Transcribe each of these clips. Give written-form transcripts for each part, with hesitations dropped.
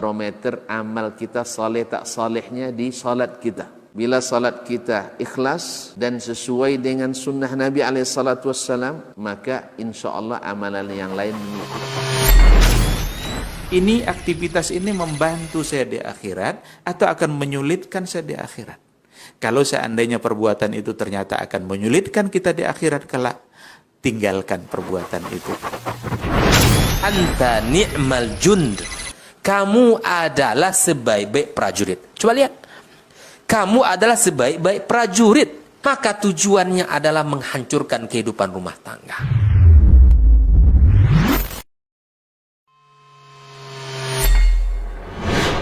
barometer amal kita saleh tak salehnya di salat kita. Bila salat kita ikhlas dan sesuai dengan sunnah Nabi SAW, maka insya Allah amalan yang lain mengikuti. Ini aktivitas ini membantu saya di akhirat atau akan menyulitkan saya di akhirat? Kalau seandainya perbuatan itu ternyata akan menyulitkan kita di akhirat kelak, tinggalkan perbuatan itu. Anta ni'mal jund. Kamu adalah sebaik-baik prajurit. Coba lihat. Kamu adalah sebaik-baik prajurit. Maka tujuannya adalah menghancurkan kehidupan rumah tangga.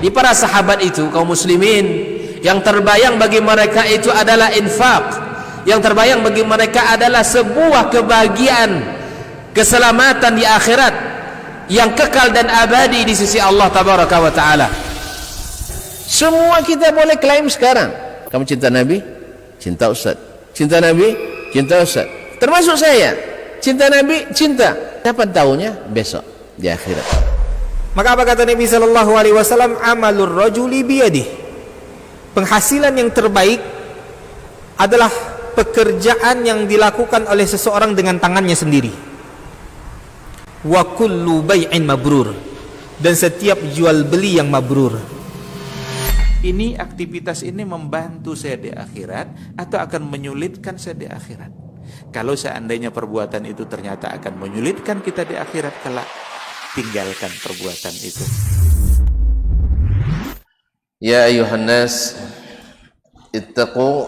Di para sahabat itu, kaum muslimin, yang terbayang bagi mereka itu adalah infak. Yang terbayang bagi mereka adalah sebuah kebahagiaan, keselamatan di akhirat yang kekal dan abadi di sisi Allah Tabaraka wa Ta'ala. Semua kita boleh klaim sekarang. Kamu cinta Nabi? Cinta Ustaz. Cinta Nabi? Cinta Ustaz. Termasuk saya. Cinta Nabi? Cinta. Kapan tahunya? Besok di akhirat. Maka apa kata Nabi sallallahu alaihi wasallam? Amalur rajuli biyadihi. Penghasilan yang terbaik adalah pekerjaan yang dilakukan oleh seseorang dengan tangannya sendiri. Wa kullu bai'in mabrur. Dan setiap jual beli yang mabrur. Ini aktivitas ini membantu saya di akhirat atau akan menyulitkan saya di akhirat? Kalau seandainya perbuatan itu ternyata akan menyulitkan kita di akhirat kelak, tinggalkan perbuatan itu. Ya ayuhan nas, ittaqu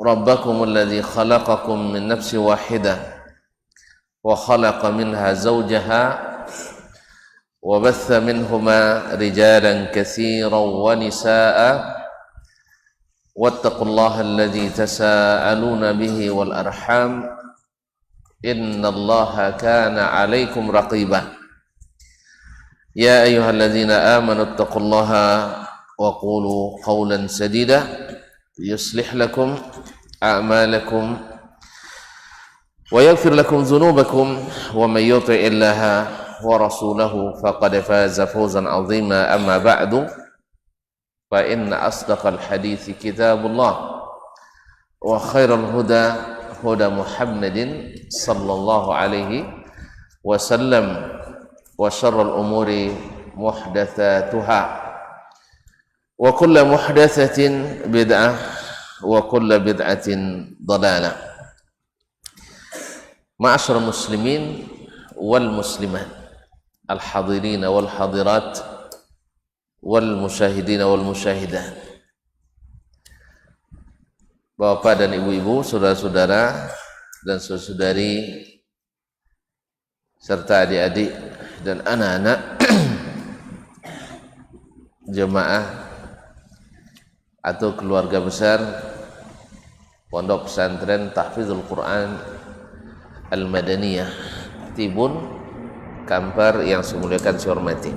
rabbakum alladhi khalaqakum min nafsin wahidah wa khalaqa minha zawjaha wa batha minhuma rijalan katsiran wa nisaa wattaqullaha alladhi tasaaluna bihi wal arham innallaha kana 'alaikum raqiba. Ya ayyuhalladzina amanu ittaqullaha وقولوا قولا سديدا يصلح لكم أعمالكم ويغفر لكم ذنوبكم ومن يطع الله ورسوله فقد فاز فوزا عظيما أما بعد فإن أصدق الحديث كتاب الله وخير الهدى هدى محمد صلى الله عليه وسلم وشر الأمور محدثاتها wa kullu muhdatsatin bid'ah wa kullu bid'atin dhalalah. Ma'asyiral muslimin wal muslimat, al hadirin wal hadirat, wal musyahidin wal musyahidat. Bapak dan ibu-ibu, saudara-saudara dan saudari serta adik-adik dan anak-anak jemaah atau keluarga besar Pondok Pesantren Tahfizul Quran Al-Madaniyah Tibun Kampar yang saya muliakan, saya hormati.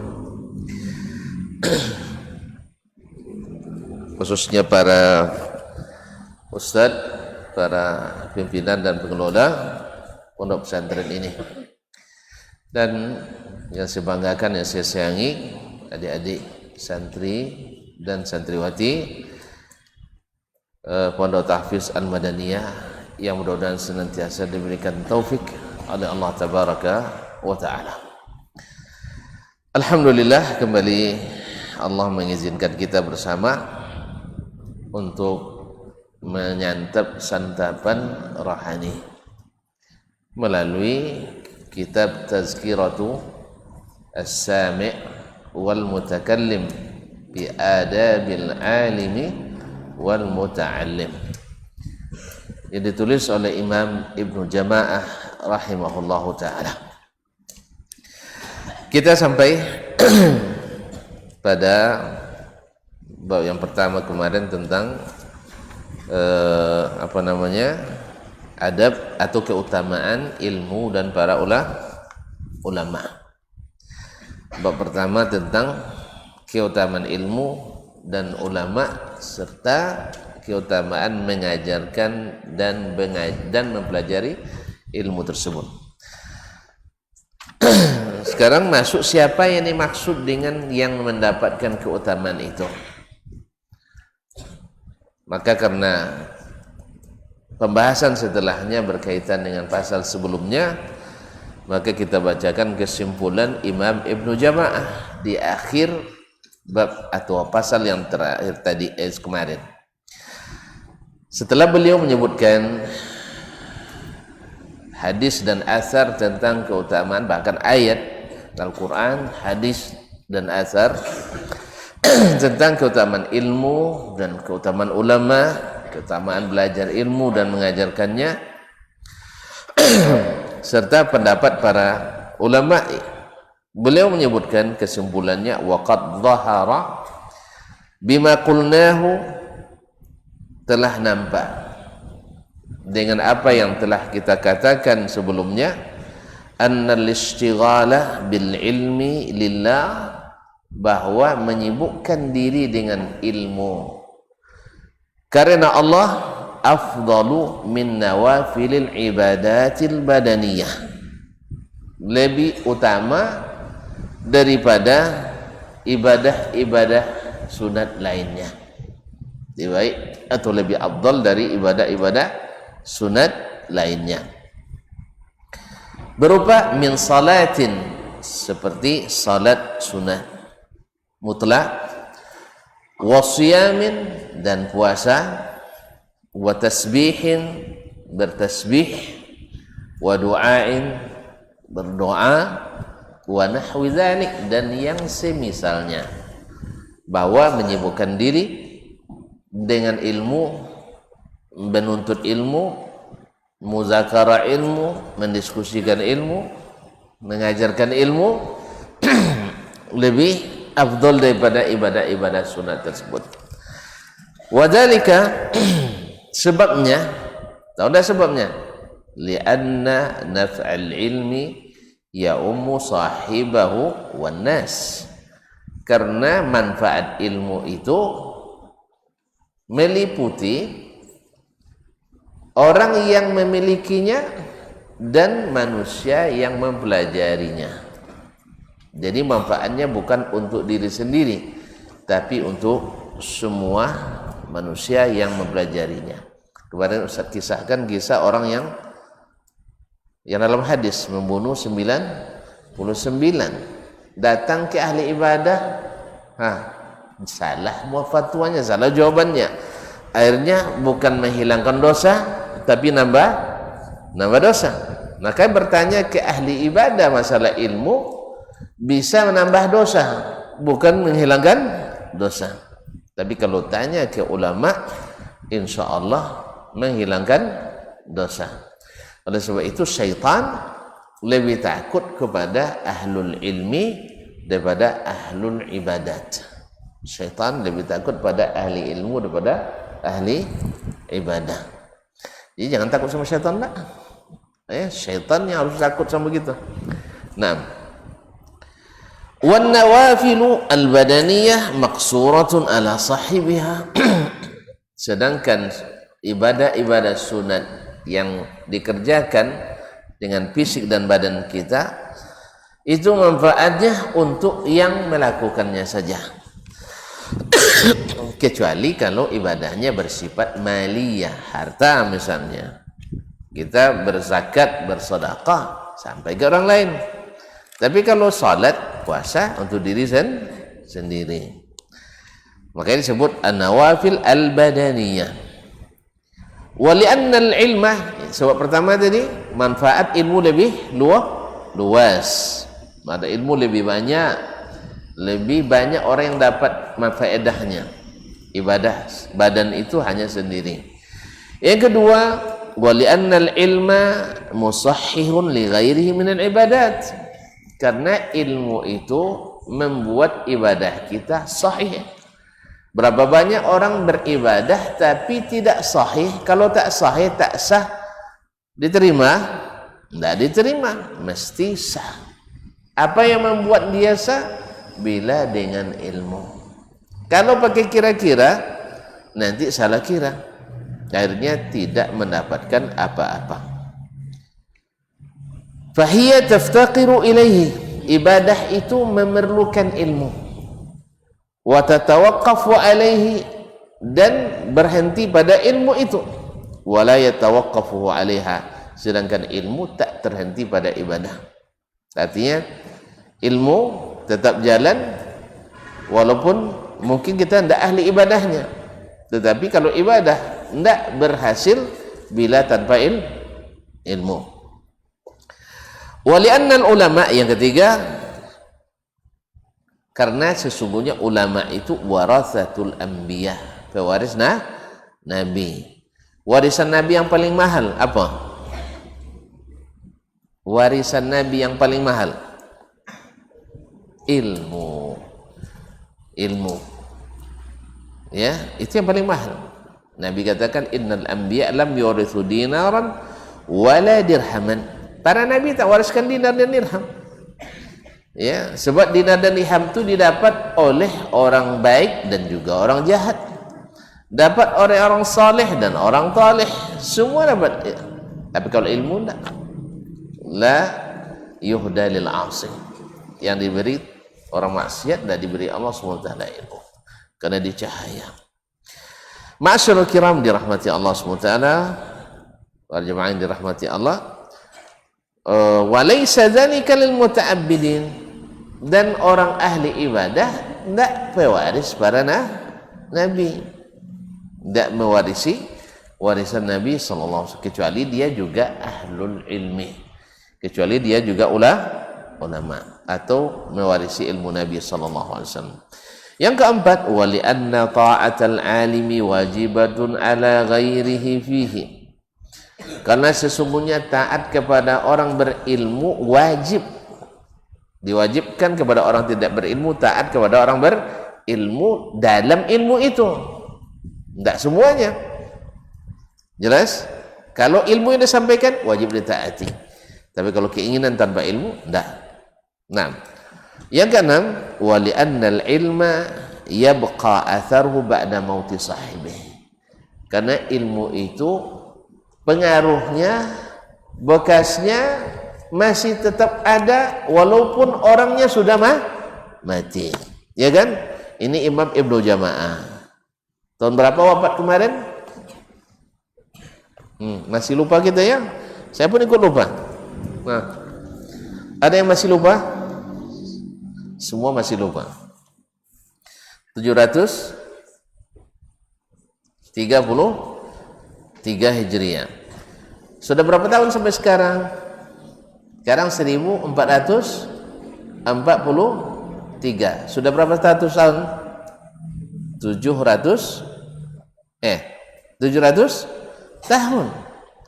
Khususnya para ustadz, para pimpinan dan pengelola pondok pesantren ini, dan yang saya banggakan, yang saya sayangi, adik-adik santri dan santriwati Pondok Tahfiz Al-Madaniyah yang mudah-mudahan senantiasa diberikan taufik oleh Allah Tabaraka wa Ta'ala. Alhamdulillah, kembali Allah mengizinkan kita bersama untuk menyantap santapan rohani melalui kitab Tazkiratu As-Sami' wal Mutakallim bi Adabil Alimi wal Muta'allim, yang ditulis oleh Imam Ibnu Jama'ah rahimahullahu ta'ala. Kita sampai pada bab yang pertama kemarin tentang adab atau keutamaan ilmu dan para ulama. Bab pertama tentang keutamaan ilmu dan ulama serta keutamaan mengajarkan dan mempelajari ilmu tersebut. sekarang masuk siapa yang dimaksud dengan yang mendapatkan keutamaan itu. Maka karena pembahasan setelahnya berkaitan dengan pasal sebelumnya, maka kita bacakan kesimpulan Imam Ibnu Jama'ah di akhir bab atau pasal yang terakhir tadi kemarin. Setelah beliau menyebutkan hadis dan asar tentang keutamaan, bahkan ayat Al-Quran, hadis dan asar tentang keutamaan ilmu dan keutamaan ulama, keutamaan belajar ilmu dan mengajarkannya, serta pendapat para ulama, beliau menyebutkan kesimpulannya, waqad dhahara bima qulnahu, telah nampak dengan apa yang telah kita katakan sebelumnya, annal istighala bil ilmi lillah, bahwa menyibukkan diri dengan ilmu karena Allah afdalu min nawafilil ibadatil badaniyah, lebih utama daripada ibadah-ibadah sunat lainnya, lebih baik atau lebih afdal dari ibadah-ibadah sunat lainnya, berupa min salatin, seperti salat sunat mutlak, wa siyamin, dan puasa, wa tasbihin, bertasbih, wa du'ain, berdoa, wa nahwi dzalik, dan yang semisalnya, bahwa menyibukkan diri dengan ilmu, menuntut ilmu, muzakarah ilmu, mendiskusikan ilmu, mengajarkan ilmu lebih afdal daripada ibadah-ibadah sunat tersebut. Wadzalika, sebabnya, tahu dah sebabnya? Lianna naf'al ilmi ya ummu sahibahu wan nas, karena manfaat ilmu itu meliputi orang yang memilikinya dan manusia yang mempelajarinya. Jadi manfaatnya bukan untuk diri sendiri, tapi untuk semua manusia yang mempelajarinya. Kemarin Ustaz kisahkan kisah orang yang dalam hadis membunuh 99, datang ke ahli ibadah, salah fatwanya, salah jawabannya, akhirnya bukan menghilangkan dosa, tapi nambah dosa. Maka bertanya ke ahli ibadah masalah ilmu, bisa menambah dosa, bukan menghilangkan dosa. Tapi kalau tanya ke ulama, insya Allah menghilangkan dosa. Oleh sebab itu syaitan lebih takut kepada ahlul ilmi daripada ahlul ibadat. Syaitan lebih takut pada ahli ilmu daripada ahli ibadah. Jadi jangan takut sama syaitan lah. Syaitan yang harus takut sama kita. Nah, wan nawafilu al badaniyah maqsuratun ala sahibiha, sedangkan ibadah-ibadah sunat yang dikerjakan dengan fisik dan badan kita itu manfaatnya untuk yang melakukannya saja, kecuali kalau ibadahnya bersifat maliyah, harta misalnya, kita berzakat, bersedekah sampai ke orang lain. Tapi kalau salat, puasa untuk diri sendiri, makanya disebut an-nawafil al-badaniyah. Wa li'anna al-ilma, sebab pertama tadi manfaat ilmu lebih luas, ada ilmu lebih banyak orang yang dapat manfaatnya. Ibadah badan itu hanya sendiri. Yang kedua, wa li'anna al-ilma musahhihun li ghairihi min al-ibadat, karena ilmu itu membuat ibadah kita sahih. Berapa banyak orang beribadah tapi tidak sahih? Kalau tak sahih, tak sah, diterima? Tidak diterima, mesti sah. Apa yang membuat dia sah? Bila dengan ilmu. Kalau pakai kira-kira, nanti salah kira, akhirnya tidak mendapatkan apa-apa. Fahiyya taftaqiru ilaihi, ibadah itu memerlukan ilmu. Wa tatawaqqafu alaihi, dan berhenti pada ilmu itu. Wa la yatawaqqafu alaiha, sedangkan ilmu tak terhenti pada ibadah. Artinya ilmu tetap jalan walaupun mungkin kita tidak ahli ibadahnya, tetapi kalau ibadah tidak berhasil bila tanpa ilmu. Wali'annal ulama, yang ketiga, karena sesungguhnya ulama itu warathatul anbiya, pewaris nabi. Warisan nabi yang paling mahal apa? Warisan nabi yang paling mahal ilmu. Ya, itu yang paling mahal. Nabi katakan innal anbiya lam yurithu dinaran wala dirhaman. Para nabi tak wariskan dinar dan dirham. Ya, sebab dinar dan dirham itu didapat oleh orang baik dan juga orang jahat. Dapat oleh orang saleh dan orang taleh. Semua dapat. Tapi kalau ilmu tak. La yuhda lil 'asi. Yang diberi orang maksiat dan diberi Allah SWT ilmu. Karena dia cahaya. Ma'asyarul kiram, dirahmati Allah SWT. Para jemaah yang dirahmati Allah. Walaysa dzalika lil muta'abbidin, dan orang ahli ibadah tidak pewaris para nabi, tidak mewarisi warisan Nabi SAW, kecuali dia juga ahlul ilmi, kecuali dia juga ulama atau mewarisi ilmu Nabi SAW. Yang keempat, wali anna ta'atal alimi wajibatun ala ghairihi fihi, karena sesungguhnya taat kepada orang berilmu wajib, diwajibkan kepada orang tidak berilmu taat kepada orang berilmu dalam ilmu itu. Tidak semuanya. Jelas? Kalau ilmu yang disampaikan wajib ditaati. Tapi kalau keinginan tanpa ilmu, tidak. Nah, yang keenam, wali annal ilma yabqa atharuhu ba'da mauti sahibih, karena ilmu itu pengaruhnya, bekasnya masih tetap ada walaupun orangnya sudah mati. Ya kan? Ini Imam Ibnu Jamaah. Tahun berapa wafat kemarin? Masih lupa kita ya? Saya pun ikut lupa. Nah, ada yang masih lupa? Semua masih lupa. 733 Hijriah. Sudah berapa tahun sampai sekarang? Sekarang 1443. Sudah berapa tahun? 700 tahun.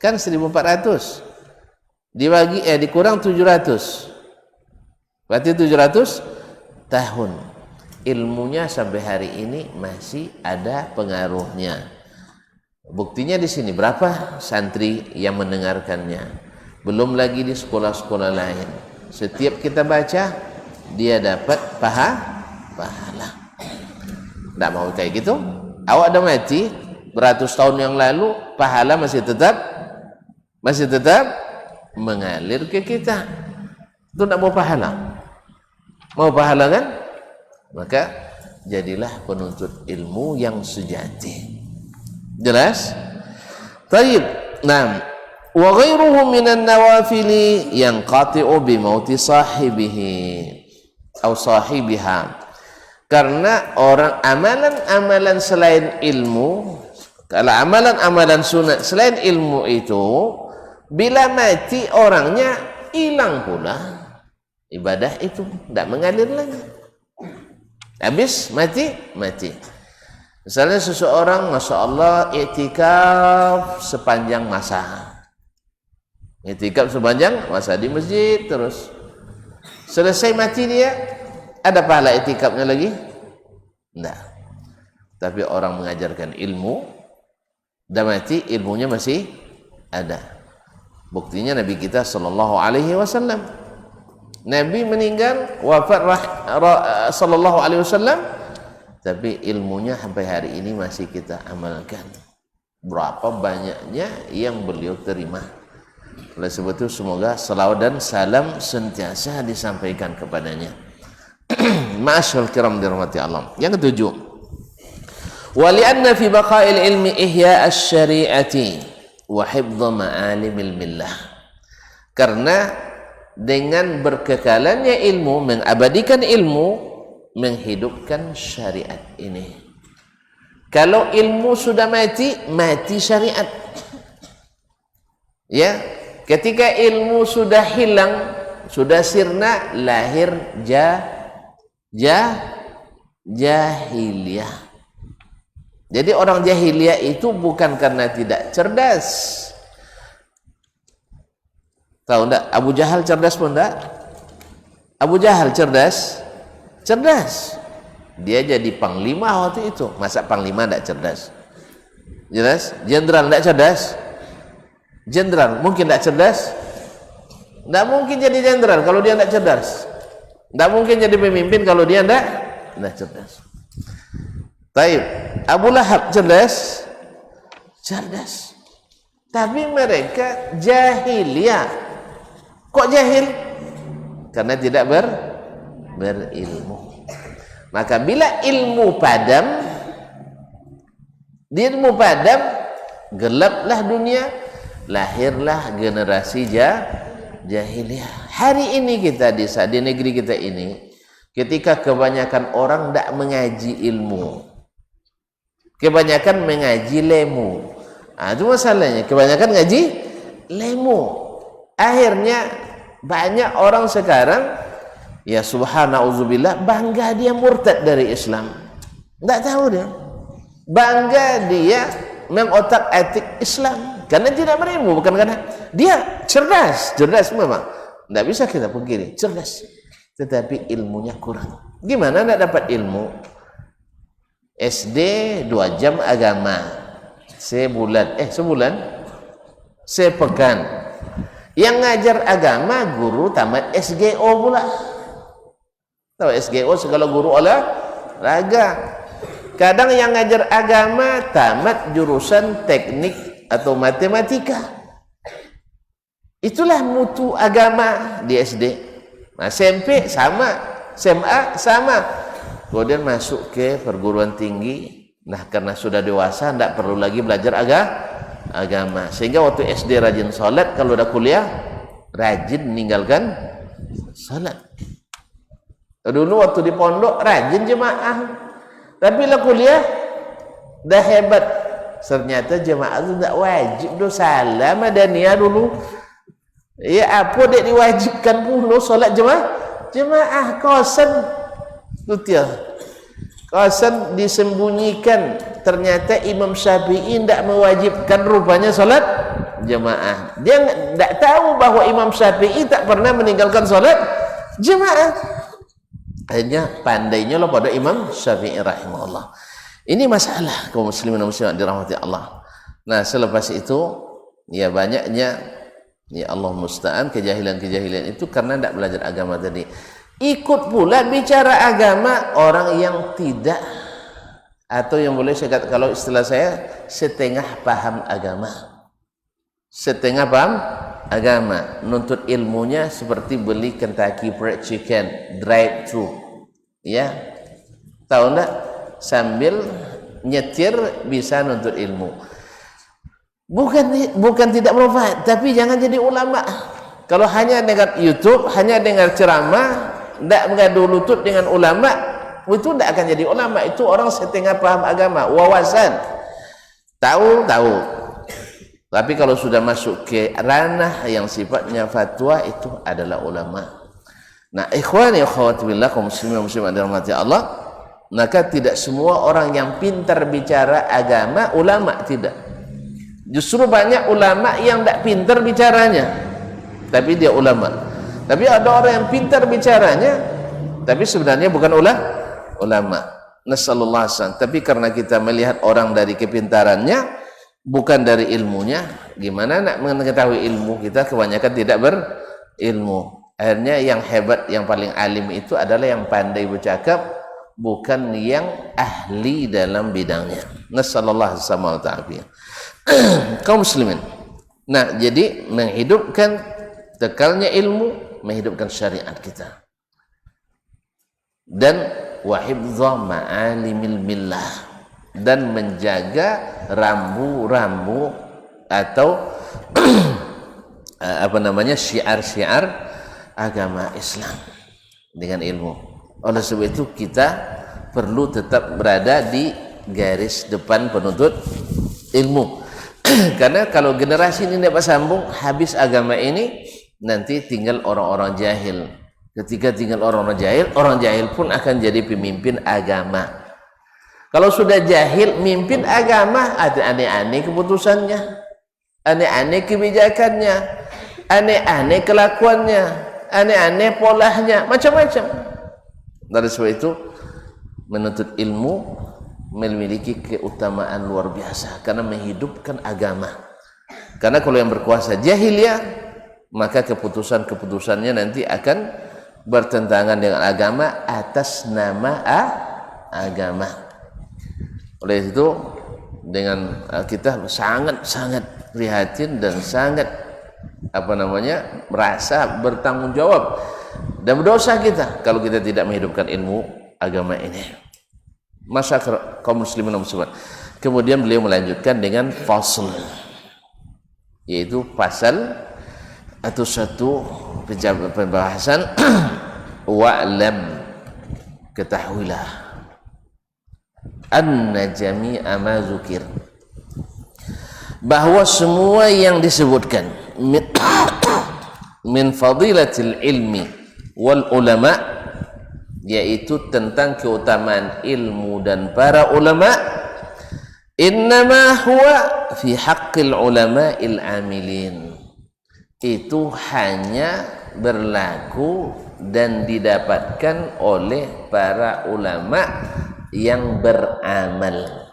Kan 1400 dibagi dikurang 700. Berarti 700 tahun. Ilmunya sampai hari ini masih ada pengaruhnya. Buktinya di sini berapa santri yang mendengarkannya. Belum lagi di sekolah-sekolah lain. Setiap kita baca, dia dapat pahala. Tidak mau kayak gitu? Awak dah mati beratus tahun yang lalu, pahala masih tetap mengalir ke kita. Itu tidak mau pahala. Mau pahala kan? Maka jadilah penuntut ilmu yang sejati. Jelas? Taib. Nah, wa ghairuhu minan nawafili yanqati'u bi mauti sahibihi atau sahibiha. Karena orang amalan-amalan selain ilmu, kalau amalan-amalan sunat selain ilmu itu, bila mati orangnya hilang pula ibadah itu, tidak mengalir lagi. Habis mati. Misalnya seseorang, masya Allah, i'tikaf sepanjang masa. I'tikaf sepanjang masa di masjid terus. Selesai mati dia, ada pahala i'tikafnya lagi? Tidak. Tapi orang mengajarkan ilmu, dah mati ilmunya masih ada. Buktinya Nabi kita sallallahu alaihi wasallam. Nabi meninggal, wafat sallallahu alaihi wasallam, tapi ilmunya sampai hari ini masih kita amalkan. Berapa banyaknya yang beliau terima. Oleh sebab itu semoga salawat dan salam sentiasa disampaikan kepadanya. Ma'asyarul kiram dirahmati Allah. Yang ketujuh, wa li'anna fi baqa'il ilmi ihya asy-syari'ati wa hifdha ma'alimil millah. Karena dengan berkekalannya ilmu, mengabadikan ilmu, menghidupkan syariat ini. Kalau ilmu sudah mati, mati syariat. Ya, ketika ilmu sudah hilang, sudah sirna, lahir jahiliyah. Jadi orang jahiliyah itu bukan karena tidak cerdas. Tahu enggak? Abu Jahal cerdas pun enggak? Abu Jahal cerdas? Cerdas. Dia jadi panglima waktu itu. Masa panglima enggak cerdas? Jelas? Jenderal enggak cerdas? Jenderal mungkin enggak cerdas? Enggak mungkin jadi jenderal kalau dia enggak cerdas. Enggak mungkin jadi pemimpin kalau dia enggak cerdas. Baik, Abu Lahab cerdas? Cerdas. Tapi mereka jahiliyah. Kok jahil? Karena tidak berilmu. Maka bila ilmu padam, gelaplah dunia, lahirlah generasi jahiliyah. Hari ini kita di negeri kita ini, ketika kebanyakan orang tidak mengaji ilmu, kebanyakan mengaji lemu. Itu masalahnya, kebanyakan ngaji lemu. Akhirnya banyak orang sekarang, ya subhanallah, bangga dia murtad dari Islam. Tidak tahu dia. Bangga dia mengotak-atik Islam karena tidak berilmu, bukan karena dia cerdas memang. Tidak bisa kita pungkiri, cerdas. Tetapi ilmunya kurang. Gimana tidak dapat ilmu? SD 2 jam agama, sepekan. Yang ngajar agama guru tamat SGO pula. Tahu SGO, segala guru olahraga. Kadang yang ngajar agama tamat jurusan teknik atau matematika. Itulah mutu agama di SD. Nah, SMP sama, SMA sama. Kemudian masuk ke perguruan tinggi. Nah, karena sudah dewasa tidak perlu lagi belajar agama. Sehingga waktu SD rajin sholat, kalau udah kuliah rajin meninggalkan sholat. Dulu waktu di pondok rajin jemaah, tapi lah kuliah dah hebat. Ternyata jemaah itu tidak wajib, salah madaniyah dulu. Ya apa dek diwajibkan puluh sholat jemaah kosan tutia. Kosan disembunyikan. Ternyata Imam Syafi'i tidak mewajibkan rupanya sholat jemaah. Dia tidak tahu bahwa Imam Syafi'i tak pernah meninggalkan sholat jemaah. Akhirnya pandainya loh pada Imam Syafi'i rahimahullah. Ini masalah kaum muslimin dan muslimat dirahmati Allah. Nah, selepas itu ya banyaknya, ya Allah musta'an, kejahilan itu karena tidak belajar agama tadi. Ikut pula bicara agama orang yang tidak, atau yang boleh saya kata, kalau istilah saya, setengah paham agama. Setengah paham agama, nuntut ilmunya seperti beli Kentucky Fried Chicken drive thru, ya, tahu enggak? Sambil nyetir bisa nuntut ilmu. Bukan tidak bermanfaat, tapi jangan jadi ulama. Kalau hanya dengar YouTube, hanya dengar ceramah, tidak mengadu lutut dengan ulama, itu tidak akan jadi ulama. Itu orang setengah paham agama, wawasan, tahu. Tapi kalau sudah masuk ke ranah yang sifatnya fatwa, itu adalah ulama. Nah, ikhwani akhwati billah, kaum muslimin muslimat dirahmati Allah, maka tidak semua orang yang pintar bicara agama ulama, tidak. Justru banyak ulama yang tidak pintar bicaranya, tapi dia ulama. Tapi ada orang yang pintar bicaranya, tapi sebenarnya bukan ulama. Nasallallahu alaihi wasallam. Tapi karena kita melihat orang dari kepintarannya, bukan dari ilmunya, gimana nak mengetahui ilmu? Kita kebanyakan tidak berilmu. Akhirnya yang hebat, yang paling alim itu adalah yang pandai bercakap, bukan yang ahli dalam bidangnya. Nasallallahu alaihi wasallam. Kaum muslimin, Nah, jadi menghidupkan tekalnya ilmu, menghidupkan syariat kita. Dan wahibdha ma'alimil millah, dan menjaga rambu-rambu atau syiar-syiar agama Islam dengan ilmu. Oleh sebab itu kita perlu tetap berada di garis depan penuntut ilmu. Karena kalau generasi ini dapat sambung, habis agama ini, nanti tinggal orang-orang jahil. Ketika tinggal orang jahil pun akan jadi pemimpin agama. Kalau sudah jahil mimpin agama, ada aneh-aneh keputusannya, aneh-aneh kebijakannya, aneh-aneh kelakuannya, aneh-aneh polanya, macam-macam. Dari sebab itu menuntut ilmu memiliki keutamaan luar biasa karena menghidupkan agama. Karena kalau yang berkuasa jahiliyah, maka keputusan-keputusannya nanti akan bertentangan dengan agama atas nama agama. Oleh itu dengan kita sangat prihatin dan sangat merasa bertanggung jawab dan berdosa kita kalau kita tidak menghidupkan ilmu agama ini. Masyarakat kaum muslimin dan muslimat. Kemudian beliau melanjutkan dengan fasl, yaitu pasal atau satu pembahasan wa'lam, ketahuilah anna jami'a ma zukir, bahwa semua yang disebutkan min fadilatil ilmi wal ulama, yaitu tentang keutamaan ilmu dan para ulama, innama huwa fi haqqil ulama'il amilin, itu hanya berlaku dan didapatkan oleh para ulama yang beramal,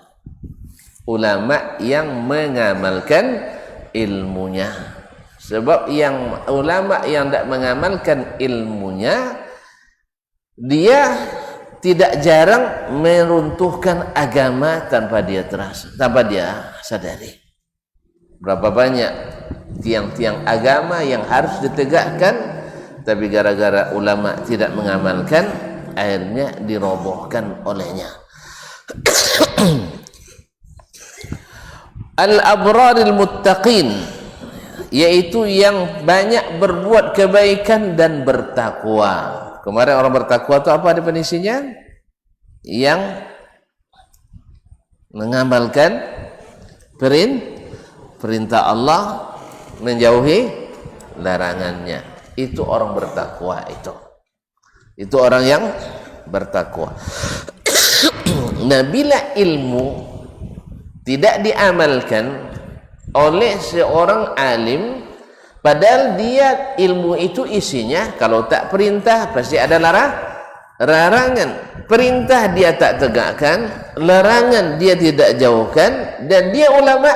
ulama yang mengamalkan ilmunya. Sebab yang ulama yang tidak mengamalkan ilmunya, dia tidak jarang meruntuhkan agama tanpa dia terasa, tanpa dia sadari. Berapa banyak tiang-tiang agama yang harus ditegakkan, tapi gara-gara ulama tidak mengamalkan, akhirnya dirobohkan olehnya. Al-abraril muttaqin, yaitu yang banyak berbuat kebaikan dan bertakwa. Kemarin orang bertakwa itu apa definisinya? Yang mengamalkan perintah Allah, menjauhi larangannya. Itu orang bertakwa itu. Itu orang yang bertakwa. Nah, bila ilmu tidak diamalkan oleh seorang alim, padahal dia ilmu itu isinya kalau tak perintah pasti ada larangan. Perintah dia tak tegakkan, larangan dia tidak jauhkan, dan dia ulama,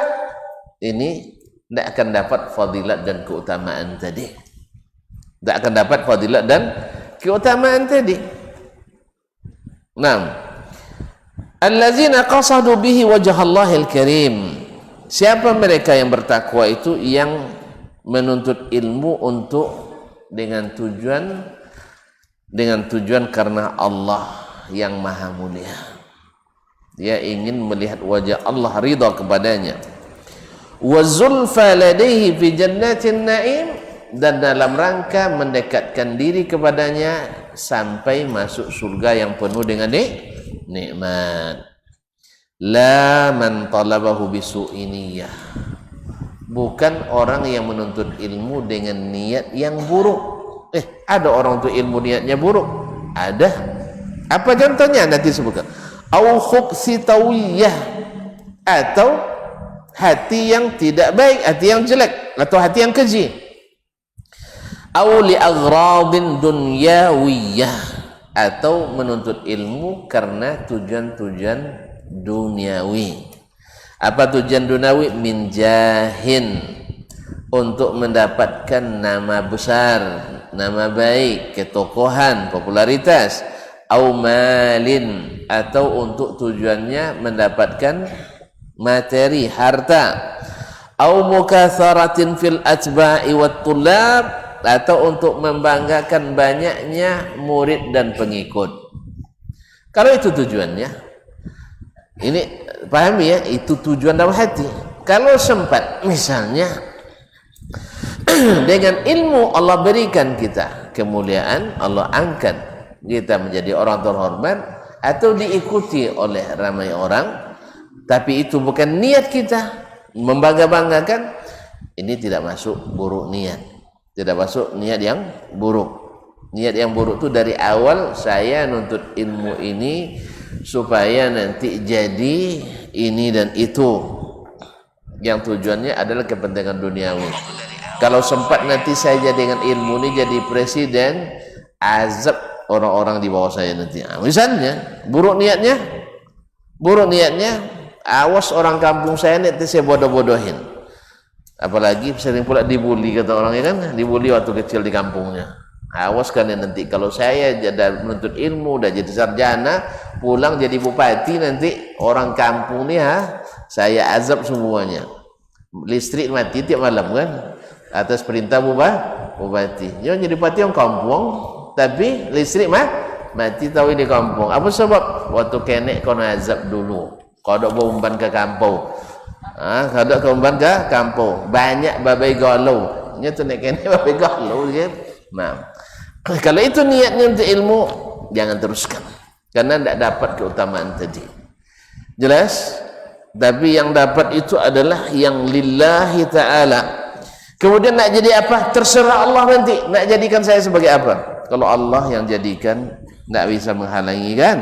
ini tidak akan dapat fadilat dan keutamaan tadi. Tidak akan dapat fadilat dan keutamaan tadi. Naam. Allazina qasadu bihi wajhallahil karim. Siapa mereka yang bertakwa itu? Yang menuntut ilmu untuk dengan tujuan karena Allah yang maha mulia. Dia ingin melihat wajah Allah, ridha kepadanya. Wa zulfa ladaihi fi jannatin na'im, dan dalam rangka mendekatkan diri kepadanya sampai masuk surga yang penuh dengan nikmat. La man talabahu bisu'i niyyah, bukan orang yang menuntut ilmu dengan niat yang buruk. Ada orang untuk ilmu niatnya buruk? Ada. Apa contohnya? Nanti sebutkan. Au khubsi tawiyah, atau hati yang tidak baik, hati yang jelek, atau hati yang keji. Au li aghradin dunyawiyah, atau menuntut ilmu karena tujuan-tujuan duniawi. Apa tujuan duniawi? Min jahin, untuk mendapatkan nama besar, nama baik, ketokohan, popularitas. Au malin, atau untuk tujuannya mendapatkan materi, harta. au mukatharatin fil atba'i wat tullab, atau untuk membanggakan banyaknya murid dan pengikut. Kalau itu tujuannya, ini pahami ya, itu tujuan dalam hati. Kalau sempat misalnya dengan ilmu Allah berikan kita kemuliaan, Allah angkat kita menjadi orang terhormat, atau diikuti oleh ramai orang, tapi itu bukan niat kita membangga-banggakan, ini tidak masuk buruk niat, tidak masuk niat yang buruk. Niat yang buruk itu dari awal saya nuntut ilmu ini supaya nanti jadi ini dan itu, yang tujuannya adalah kepentingan duniawi. Kalau sempat nanti saya dengan ilmu ini jadi presiden, azab orang-orang di bawah saya nanti. Misalnya buruk niatnya, awas orang kampung saya nanti saya bodoh-bodohin. Apalagi sering pula dibully, kata orangnya kan, dibully waktu kecil di kampungnya. Awas kalian nanti kalau saya jadi menuntut ilmu, udah jadi sarjana, pulang jadi bupati, nanti orang kampung nih saya azab semuanya. Listrik mati tiap malam kan, atas perintah bupati. Jangan jadi bupati yang kampung, tapi listrik mati tahu di kampung. Apa sebab? Waktu kenek kau azab dulu. Kodok bomban ke kampung, kodok bomban ke kampung, banyak babai galau, nya tu nak kena babai galau je. Nah, kalau itu niatnya untuk ilmu, jangan teruskan, karena tidak dapat keutamaan tadi. Jelas? Tapi yang dapat itu adalah yang lillahi ta'ala. Kemudian nak jadi apa? Terserah Allah nanti. Nak jadikan saya sebagai apa? Kalau Allah yang jadikan, tidak bisa menghalangi kan?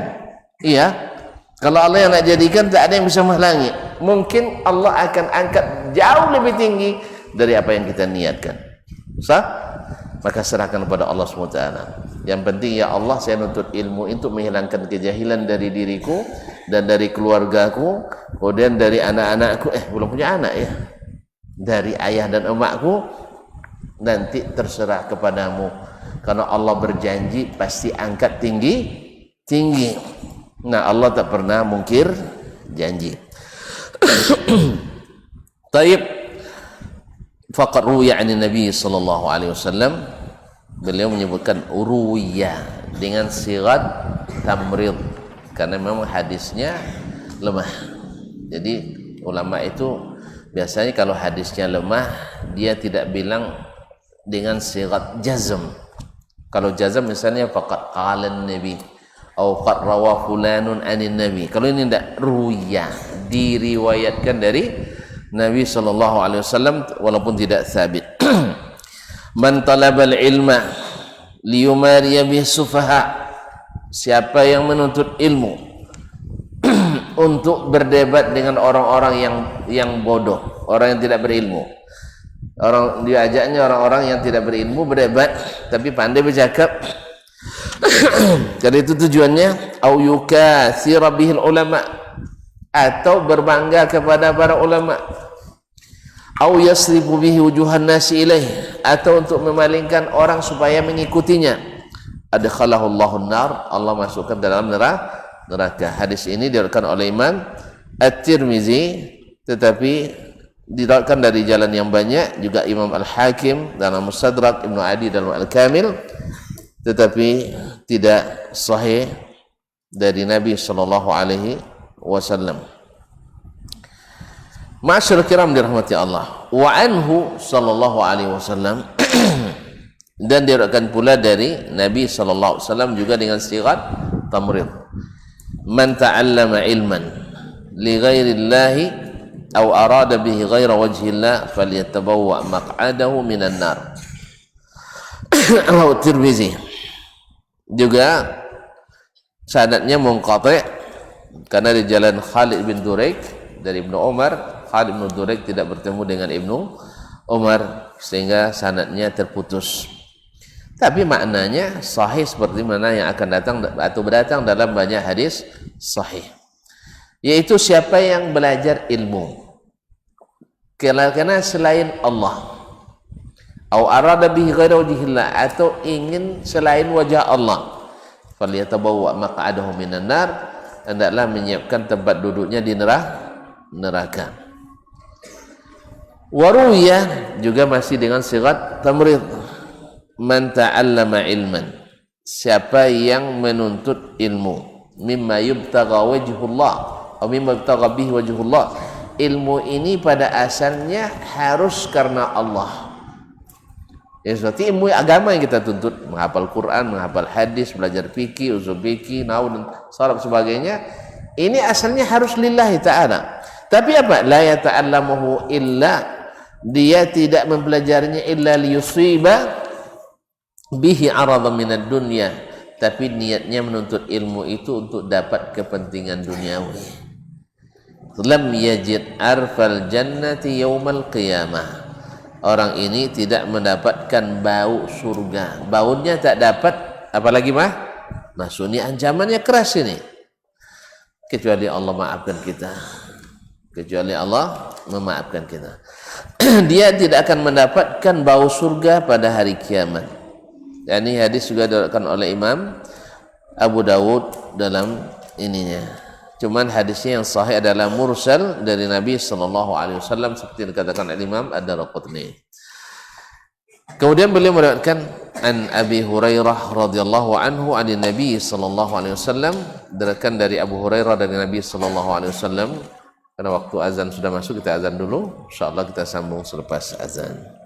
Iya. Kalau Allah yang nak jadikan, tak ada yang bisa menghalangi. Mungkin Allah akan angkat jauh lebih tinggi dari apa yang kita niatkan. Sah? Maka serahkan kepada Allah SWT. Yang penting, ya Allah, saya nuntut ilmu untuk menghilangkan kejahilan dari diriku dan dari keluargaku, kemudian dari anak-anakku. Belum punya anak ya. Dari ayah dan emakku, nanti terserah kepadamu. Karena Allah berjanji pasti angkat tinggi. Nah, Allah tak pernah mungkir janji. Taib. Faqad ruwiya 'an Nabi sallallahu alaihi wasallam, beliau menyebutkan ruwiya dengan sigat tamrid karena memang hadisnya lemah. Jadi ulama itu biasanya kalau hadisnya lemah, dia tidak bilang dengan sigat jazm. Kalau jazm misalnya faqad qala an-nabi atau qad rawa fulanun 'anin nabi. Kalau ini tidak, ruya, diriwayatkan dari Nabi sallallahu alaihi wasallam walaupun tidak sabit. Man talabal ilma liyumariya bih sufaha, siapa yang menuntut ilmu untuk berdebat dengan orang-orang yang bodoh, orang yang tidak berilmu. Orang diajaknya orang-orang yang tidak berilmu berdebat tapi pandai bercakap. Karena itu tujuannya au yukatsira bihil ulama, atau berbangga kepada para ulama, au yasrifu bihi wujuhan nasi ilaih, atau untuk memalingkan orang supaya mengikutinya. Adkhalahu Allahun nar, Allah masukkan dalam neraka. Hadis ini diriwayatkan oleh Imam At-Tirmizi, tetapi diriwayatkan dari jalan yang banyak, juga Imam Al-Hakim dalam Mustadrak, Ibnu Adi dalam Al-Kamil, tetapi tidak sahih dari Nabi sallallahu alaihi wasallam. Ma'asyiral kiram dirahmati Allah. Wa anhu sallallahu alaihi wasallam, dan diriwayatkan pula dari Nabi sallallahu alaihi wasallam juga dengan sigat tamrid. Man ta'allama ilman li ghairillahi aw arada bihi ghaira wajhillah falyatabawwa maq'adahu minan nar. Rawi Tirmizi. Juga sanadnya munqati' karena di jalan Khalid bin Duraik dari Ibnu Umar. Khalid bin Duraik tidak bertemu dengan Ibnu Umar sehingga sanadnya terputus. Tapi maknanya sahih seperti mana yang akan datang atau berdatang dalam banyak hadis sahih. Yaitu siapa yang belajar ilmu karena selain Allah, atau arada bihi ghaira wajhillah, atau ingin selain wajah Allah, falyatabawwa maq'adahu minan nar, hendaklah menyiapkan tempat duduknya di neraka. Waruya juga masih dengan sigat tamrid. Man ta'allama ilman, siapa yang menuntut ilmu, mimma yubtagha wajhullah atau mimma yubtagha bihi wajhullah. Ilmu ini pada asalnya harus karena Allah. Ya, seperti ilmu agama yang kita tuntut, menghafal Quran, menghafal hadis, belajar fikih, usul fikih, nahwu dan saraf sebagainya. Ini asalnya harus lillahi ta'ala. Tapi apa? La yata'allamuhu illa, dia tidak mempelajarinya illa liyusiba bihi aradan minad dunya, tapi niatnya menuntut ilmu itu untuk dapat kepentingan duniawi. Lam yajid arfal jannati yaumal qiyamah, orang ini tidak mendapatkan bau surga, baunya tak dapat, apalagi masuk. Ini ancamannya keras ini, kecuali Allah maafkan kita, kecuali Allah memaafkan kita. Dia tidak akan mendapatkan bau surga pada hari kiamat. Dan ini hadis juga diriwayatkan oleh Imam Abu Dawud dalam ininya. Cuman hadisnya yang sahih adalah mursal dari Nabi sallallahu alaihi wasallam seperti yang dikatakan oleh Imam Ad-Darqutni. Kemudian beliau meriwayatkan an Abi Hurairah radhiyallahu anhu an Nabi sallallahu alaihi wasallam, diriwayatkan dari Abu Hurairah dari Nabi sallallahu alaihi wasallam. Karena waktu azan sudah masuk, kita azan dulu. Insyaallah kita sambung selepas azan.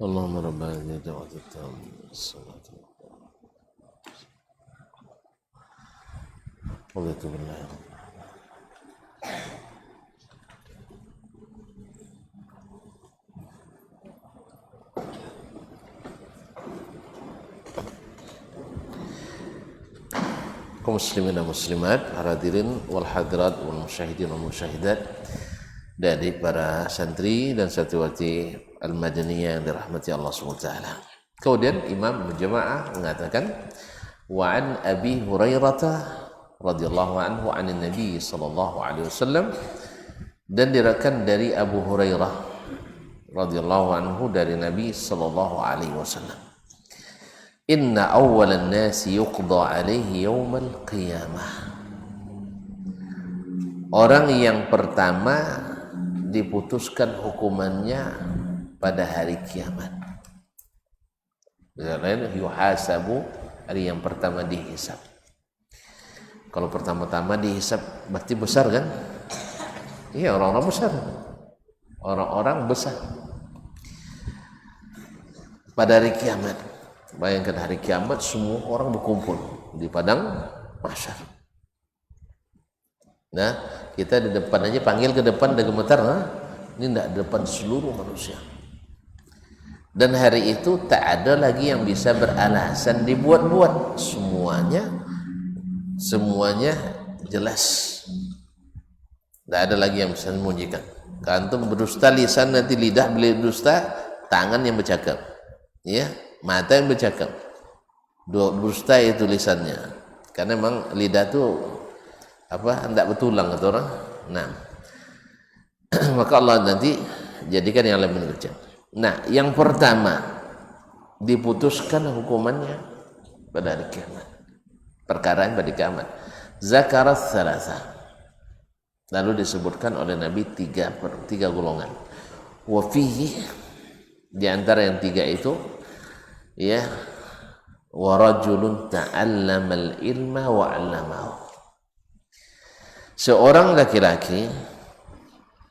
اللهم رب هذه الدعوة التامة الصلاة رضيت بالله kaum muslimin dan muslimat, hadirin wal hadirat wal musyahidin wal musyahidat, dari para santri dan santriwati Al-Madaniyah yang dirahmati Allah SWT. Kemudian Imam Jamaah mengatakan, wa an Abi Hurairah radhiyallahu anhu anin Nabi sallallahu alaihi wasallam, dan diriwayatkan dari Abu Hurairah radhiyallahu anhu dari Nabi sallallahu alaihi wasallam, inna awwalan nasi yuqda alaihi yaumal qiyamah, orang yang pertama diputuskan hukumannya pada hari kiamat. Lain yuhasabu, hari yang pertama dihisab. Kalau pertama-tama dihisab berarti besar kan? Iya, orang-orang besar. Orang-orang besar. Pada hari kiamat. Bayangkan hari kiamat semua orang berkumpul di padang mahsyar. Nah, kita di depan aja panggil ke depan udah gemetar, nah? Ini tidak depan seluruh manusia. Dan hari itu tak ada lagi yang bisa beralasan dibuat-buat, semuanya jelas. Tidak ada lagi yang bisa menyembunyikan. Kantum berdusta lisan, nanti lidah beli dusta, tangan yang bercakap, ya, mata yang bercakap. Dusta itu lisannya, karena memang lidah itu hendak bertulang kata orang. Nah, maka Allah nanti jadikan yang lebih kecil. Nah, yang pertama diputuskan hukumannya pada hari kiamat, perkara yang pada kiamat, zakarat salasa, lalu disebutkan oleh Nabi tiga golongan. Wa fihi, di antara yang tiga itu, ya, wa rajulun ta'allamal ilma wa 'allamahu, seorang laki-laki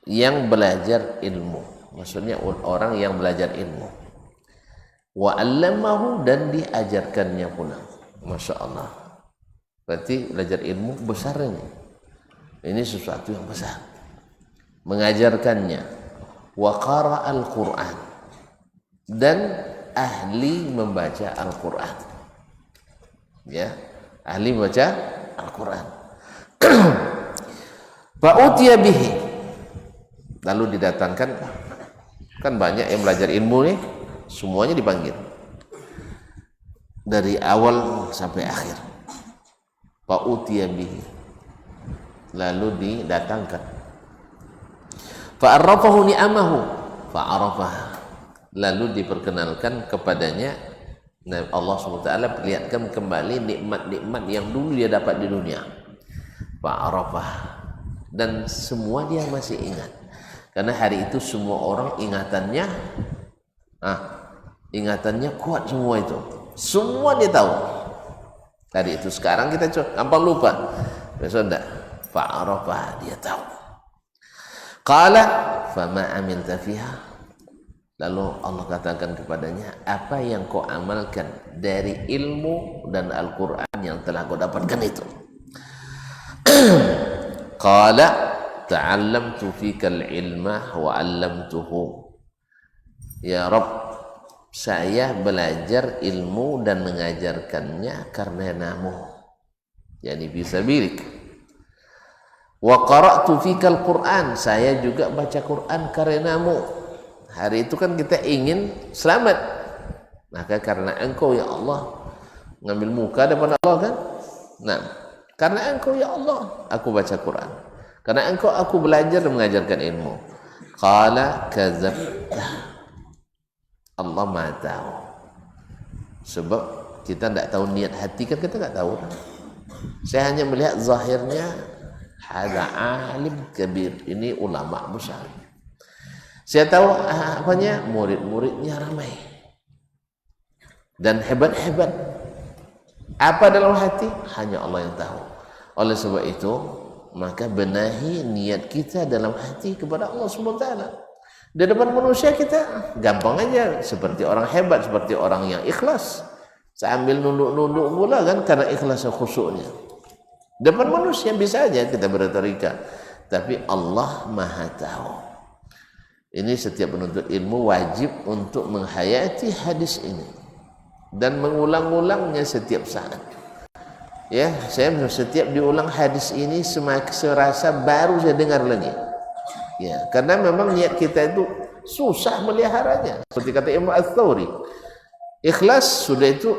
yang belajar ilmu, maksudnya orang yang belajar ilmu, wa 'allamahu, dan diajarkannya pula. Masya Allah, berarti belajar ilmu besar ini sesuatu yang besar, mengajarkannya. Wa qara'al Qur'an, dan ahli membaca Al-Quran, ya, ahli membaca Al-Quran. Fa'utiya bihi, lalu didatangkan, kan banyak yang belajar ilmu nih, semuanya dipanggil dari awal sampai akhir. Fa'utiya bihi, lalu didatangkan. Fa'arrafahu ni'amahu fa'arafah, lalu diperkenalkan kepadanya Allah SWT, perlihatkan kembali nikmat-nikmat yang dulu dia dapat di dunia. Fa'arafah, dan semua dia masih ingat, karena hari itu semua orang ingatannya kuat, semua itu, semua dia tahu hari itu. Sekarang kita gampang lupa, besok enggak. Fa'arafah, dia tahu. Qala fama amilta fiha, lalu Allah katakan kepadanya, apa yang kau amalkan dari ilmu dan Al-Quran yang telah kau dapatkan itu? Qala ta'allamtu fikal ilma wa 'allamtuhu, ya Rabb, saya belajar ilmu dan mengajarkannya karena namu, yani bisabilik. Wa qara'tu fikal Qur'an, saya juga baca Quran karenamu. Hari itu kan kita ingin selamat, maka karena engkau ya Allah, ngambil muka depan Allah kan. Nah, karena engkau ya Allah aku baca Quran, karena engkau aku belajar dan mengajarkan ilmu. Qala kadzabta, Allah Maha tahu. Sebab kita tidak tahu niat hati, kan kita tidak tahu. Saya hanya melihat zahirnya, ada alim kabir, ini ulama besar. Saya tahu apanya, murid-muridnya ramai dan hebat-hebat. Apa dalam hati hanya Allah yang tahu. Oleh sebab itu, maka benahi niat kita dalam hati kepada Allah SWT. Di depan manusia kita gampang aja, seperti orang hebat, seperti orang yang ikhlas. Sambil nunduk-nunduk pula kan karena ikhlas khusyuknya. Depan manusia bisa aja kita berretorika, tapi Allah Maha tahu. Ini setiap penuntut ilmu wajib untuk menghayati hadis ini dan mengulang-ulangnya setiap saat. Ya, saya setiap diulang hadis ini semakin serasa baru saya dengar lagi. Ya, karena memang niat kita itu susah meliharanya. Seperti kata Imam Ats-Tsauri, ikhlas sudah itu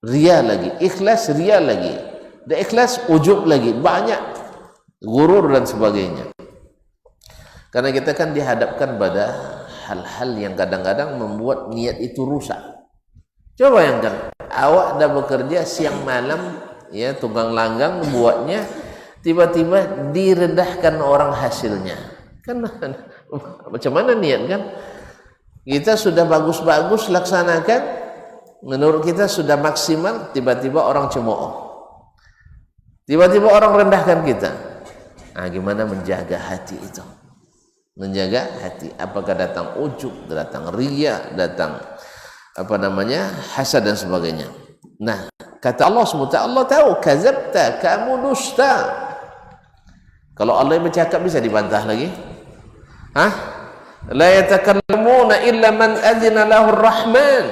ria lagi, ikhlas ria lagi, dan ikhlas ujub lagi, banyak gurur dan sebagainya. Karena kita kan dihadapkan pada hal-hal yang kadang-kadang membuat niat itu rusak. Coba bayangkan, awak dah bekerja siang malam, ya tukang langgang buatnya, tiba-tiba direndahkan orang hasilnya. Kan macam mana niat kan? Kita sudah bagus-bagus laksanakan, menurut kita sudah maksimal, tiba-tiba orang cemooh, tiba-tiba orang rendahkan kita. Gimana menjaga hati itu? Menjaga hati, apakah datang ujub, datang riya, datang hasad dan sebagainya. Nah, kata Allah SWT, Allah tahu, kazabta, kamu dusta. Kalau Allah yang bercakap bisa dibantah lagi? La yatakallamuna illa man adzina lahu ar-rahman.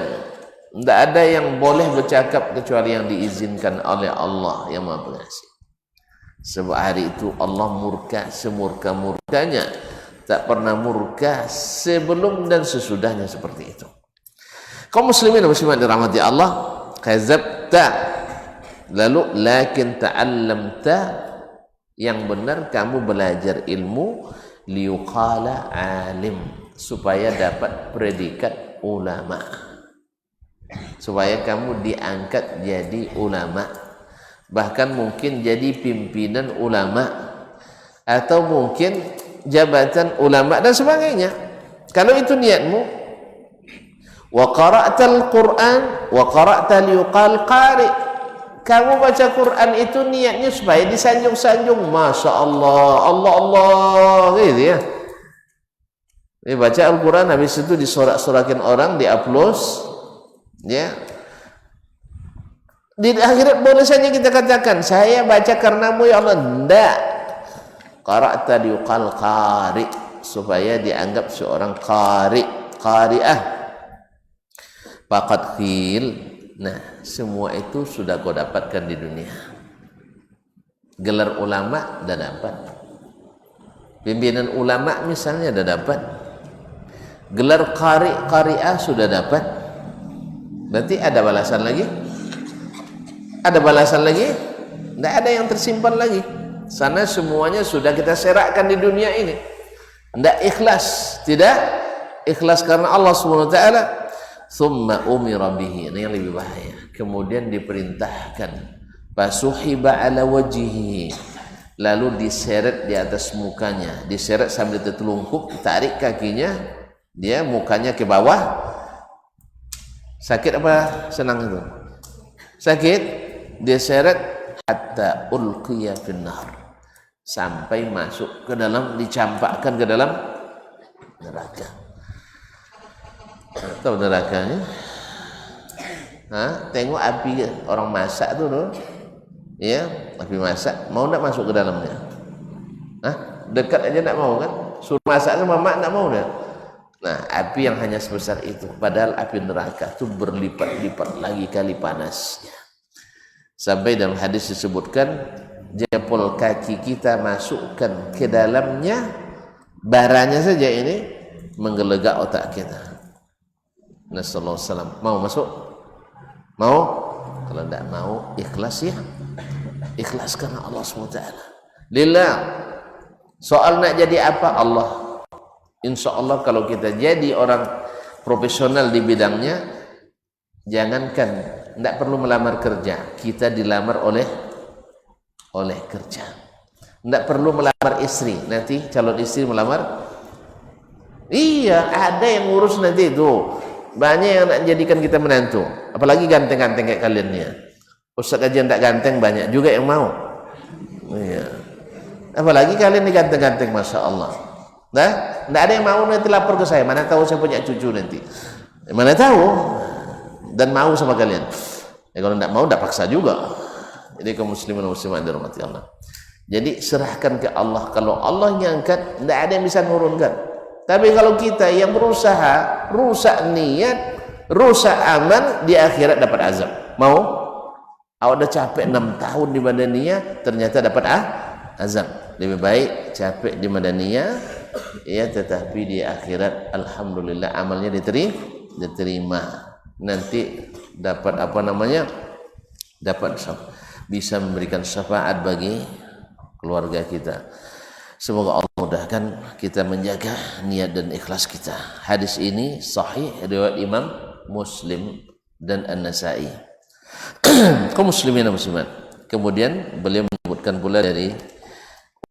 Tidak ada yang boleh bercakap kecuali yang diizinkan oleh Allah yang Maha Pengasih. Sebab hari itu Allah murka semurka-murkanya, tak pernah murka sebelum dan sesudahnya seperti itu. Kaum muslimin dan muslimat dirahmati Allah, kazabta, lalu lakin ta'allamta, yang benar kamu belajar ilmu, liyuqala alim, supaya dapat predikat ulama, supaya kamu diangkat jadi ulama, bahkan mungkin jadi pimpinan ulama, atau mungkin jabatan ulama dan sebagainya. Kalau itu niatmu, wa qara'tal Qur'an wa qara'ta liyuqal qari, kamu baca Quran itu niatnya supaya disanjung-sanjung, Masya Allah, Allah Allah, gitu ya. Ini baca Al-Quran, habis itu disorak-sorakin orang, diupload, ya. Di akhirat boleh saja kita katakan, saya baca karenamu ya Allah. Tidak. Qara'ta liyuqal qari, supaya dianggap seorang qari'ah. Faqad qil. Nah, semua itu sudah kau dapatkan di dunia. Gelar ulama dah dapat, pimpinan ulama misalnya dah dapat, gelar qari'ah sudah dapat. Berarti ada balasan lagi? Ada balasan lagi? Tidak ada yang tersimpan lagi. Sana semuanya sudah kita serakkan di dunia ini. Tidak ikhlas, tidak ikhlas karena Allah SWT. Thumma umira bihi, ini yang lebih bahaya. Kemudian diperintahkan, fasuhiba ala wajhihi, lalu diseret di atas mukanya, diseret sambil tertelungkup, tarik kakinya, dia mukanya ke bawah. Sakit apa senang itu? Sakit, diseret hatta ulqiya finnar, sampai masuk ke dalam, dicampakkan ke dalam neraka. Tahu nerakanya? Tengok api orang masak tu, ya, api masak, mau tak masuk ke dalamnya? Dekat aja tak mau kan? Suruh masak sama mak tak mau dah. Nah, api yang hanya sebesar itu, padahal api neraka itu berlipat-lipat lagi kali panasnya. Sampai dalam hadis disebutkan, jempol kaki kita masukkan ke dalamnya, baranya saja ini menggelegak otak kita. Nasallahu alaihi wasallam. Mau masuk? Mau? Kalau tidak mau, ikhlas ya. Ikhlas karena Allah SWT. Lillah. Soal nak jadi apa? Allah. Insya Allah kalau kita jadi orang profesional di bidangnya, jangankan tidak perlu melamar kerja, kita dilamar oleh kerja. Tidak perlu melamar istri, nanti calon istri melamar. Iya, ada yang ngurus nanti itu. Banyak yang nak jadikan kita menantu, apalagi ganteng-ganteng kayak kalian ni. Ustaz aja tak ganteng, banyak juga yang mau. Iya. Apalagi kalian ni ganteng-ganteng, Masya Allah. Nah, tidak ada yang mau nanti lapor ke saya. Mana tahu saya punya cucu nanti. Mana tahu. Dan mau sama kalian. Ya, kalau tidak mau, tidak paksa juga. Jadi kaum muslimin dan muslimat dirahmati Allah. Jadi serahkan ke Allah. Kalau Allah yang angkat, tidak ada yang bisa nurunkan. Tapi kalau kita yang berusaha, rusak niat, rusak amal, di akhirat dapat azab. Mau? Awak udah capek 6 tahun di Madaniyah, ternyata dapat azab. Lebih baik capek di Madaniyah, ya, tetapi di akhirat alhamdulillah amalnya diterima. Nanti dapat apa namanya? Dapat bisa memberikan syafaat bagi keluarga kita. Semoga Allah mudahkan kita menjaga niat dan ikhlas kita. Hadis ini sahih riwayat Imam Muslim dan An-Nasa'i. Kaum muslimin dan muslimat. Kemudian beliau menyebutkan pula dari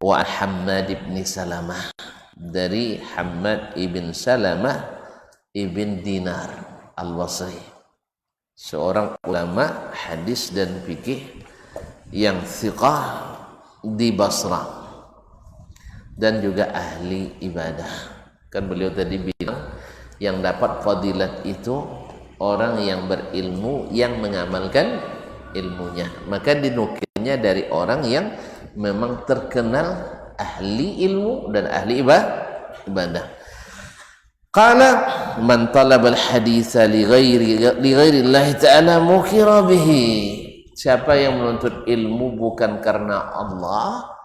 wa Hammad ibn Salamah, dari Hammad ibn Salamah ibn Dinar Al-Basri, seorang ulama hadis dan fikih yang thiqah di Basra dan juga ahli ibadah. Kan beliau tadi bilang yang dapat fadilat itu orang yang berilmu yang mengamalkan ilmunya. Maka dinukilnya dari orang yang memang terkenal ahli ilmu dan ahli ibadah. Qala man talaba al-haditha li ghairi Allah ta'ala mukira bihi. Siapa yang menuntut ilmu bukan karena Allah,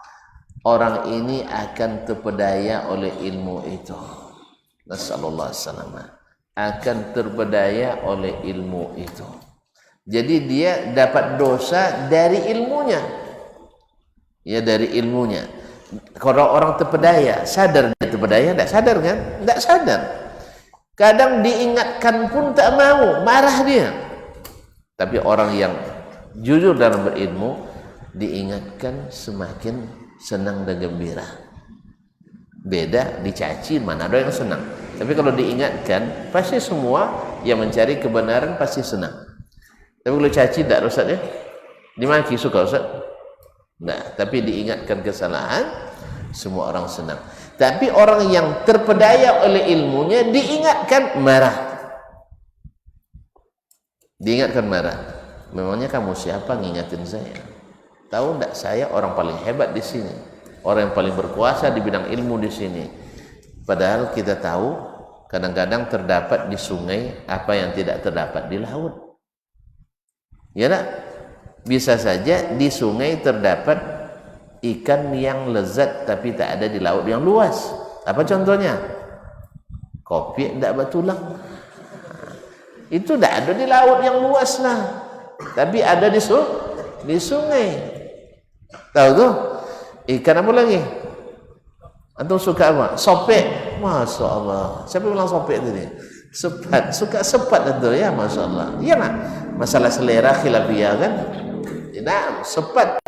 orang ini akan terpedaya oleh ilmu itu. Nasallallahu alaihi wasallam. Akan terpedaya oleh ilmu itu. Jadi dia dapat dosa dari ilmunya. Ya, dari ilmunya. Kalau orang terpedaya, sadar dia terpedaya? Tidak sadar kan? Tidak sadar. Kadang diingatkan pun tak mau, marah dia. Tapi orang yang jujur dalam berilmu, diingatkan semakin senang dan gembira. Beda dicaci, mana ada yang senang. Tapi kalau diingatkan, pasti semua yang mencari kebenaran pasti senang. Tapi kalau caci tidak, Ustaz ya? Dimaki suka Ustaz? Nah, tapi diingatkan kesalahan, semua orang senang. Tapi orang yang terpedaya oleh ilmunya diingatkan marah. Diingatkan marah. Memangnya kamu siapa ngingatin saya? Tahu enggak saya orang paling hebat di sini, orang yang paling berkuasa di bidang ilmu di sini. Padahal kita tahu kadang-kadang terdapat di sungai apa yang tidak terdapat di laut. Ya enggak? Bisa saja di sungai terdapat ikan yang lezat tapi tak ada di laut yang luas. Apa contohnya? Kopi tidak bertulang. Itu tidak ada di laut yang luas lah. Tapi ada di sungai. Tahu tuh? Ikan apa lagi? Antum suka apa? Sopek. Masya Allah. Siapa bilang sopek tadi? Sepat. Suka sepat itu ya, Masya Allah. Iya nggak? Masalah selera khilafiyah kan? Nah, sepat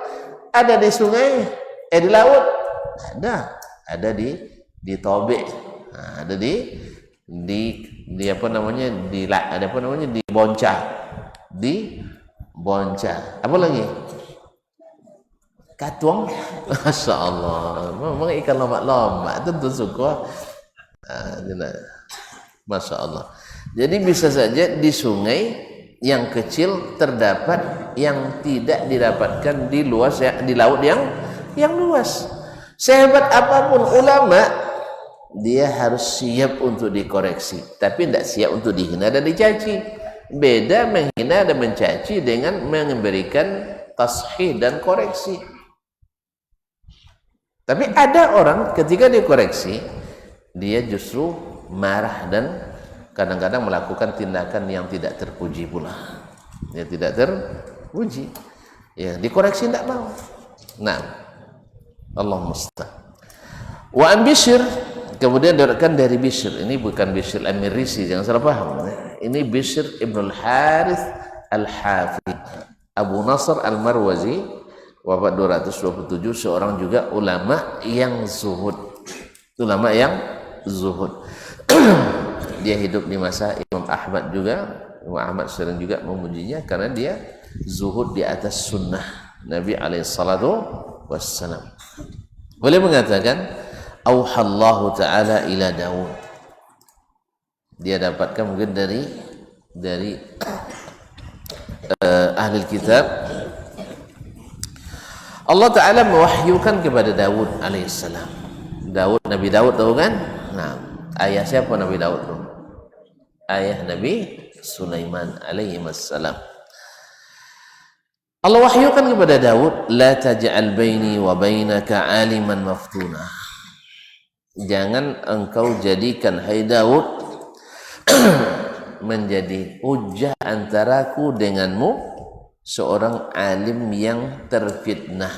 ada di sungai, di laut ada di Tobe, nah, ada di apa namanya di Bonca, apa lagi? Katuang, Masya Allah, memang ikan lomak-lomak tentu suka, Masya Allah. Jadi bisa saja di sungai yang kecil terdapat yang tidak didapatkan di laut yang luas. Sehebat apapun ulama, dia harus siap untuk dikoreksi, tapi tidak siap untuk dihina dan dicaci. Beda menghina dan mencaci dengan memberikan tashih dan koreksi. Tapi ada orang ketika dikoreksi, dia justru marah dan kadang-kadang melakukan tindakan yang tidak terpuji pula. Ya, tidak terpuji. Ya, dikoreksi tidak mau. Nah, Allah musta'an. Wa an Bishr, kemudian diriwayatkan dari Bishr. Ini bukan Bishr Al-Mirisi, jangan salah paham. Ini Bishr Ibn Al-Harith Al-Hafid, Abu Nasr Al-Marwazi, wafat 227, seorang juga ulama yang zuhud. Ulama yang zuhud. Dia hidup di masa Imam Ahmad juga. Imam Ahmad sering juga memujinya karena dia zuhud di atas sunnah Nabi alaihissalatu wassalam. Boleh mengatakan auhallahu ta'ala ila Daud. Dia dapatkan mungkin dari ahli kitab. Allah Ta'ala mewahyukan kepada Daud alaihissalam. Nabi Daud tahu kan? Nah, ayah siapa Nabi Daud tu? Ayah Nabi Sulaiman alaihissalam. Allah wahyukan kepada Daud, la taj'al baini wa bainaka aliman maftuna. Jangan engkau jadikan, hai Daud, menjadi hujah antaraku denganmu seorang alim yang terfitnah.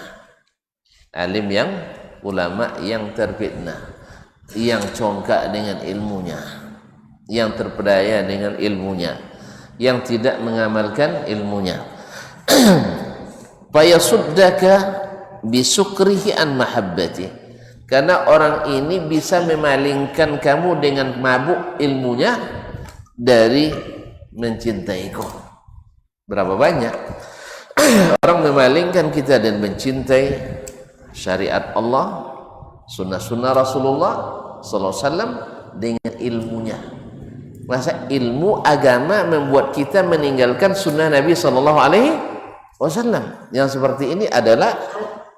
Alim yang ulama yang terfitnah, yang congkak dengan ilmunya, yang terpedaya dengan ilmunya, yang tidak mengamalkan ilmunya. Fayasuddaka bisukrihi an mahabbati. Karena orang ini bisa memalingkan kamu dengan mabuk ilmunya dari mencintaiku. Berapa banyak orang memalingkan kita dan mencintai syariat Allah, sunnah-sunnah Rasulullah sallallahu alaihi wasallam dengan ilmunya. Masa ilmu agama membuat kita meninggalkan sunnah Nabi sallallahu alaihi wasallam? Yang seperti ini adalah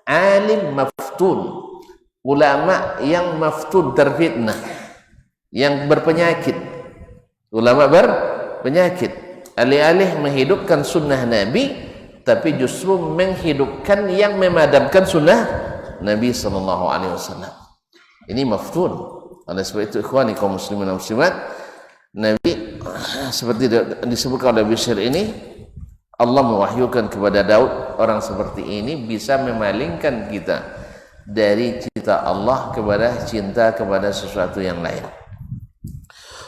alim maftun, ulama yang maftun, terfitnah, yang berpenyakit, ulama berpenyakit. Alih-alih menghidupkan sunnah Nabi, tapi justru menghidupkan yang memadamkan sunnah Nabi sallallahu alaihi wasallam. Ini maftun. Oleh sebab itu ikhwani kaum muslimin dan muslimat, Nabi seperti disebutkan oleh Bishr ini, Allah mewahyukan kepada Daud, orang seperti ini bisa memalingkan kita dari cinta Allah cinta kepada sesuatu yang lain.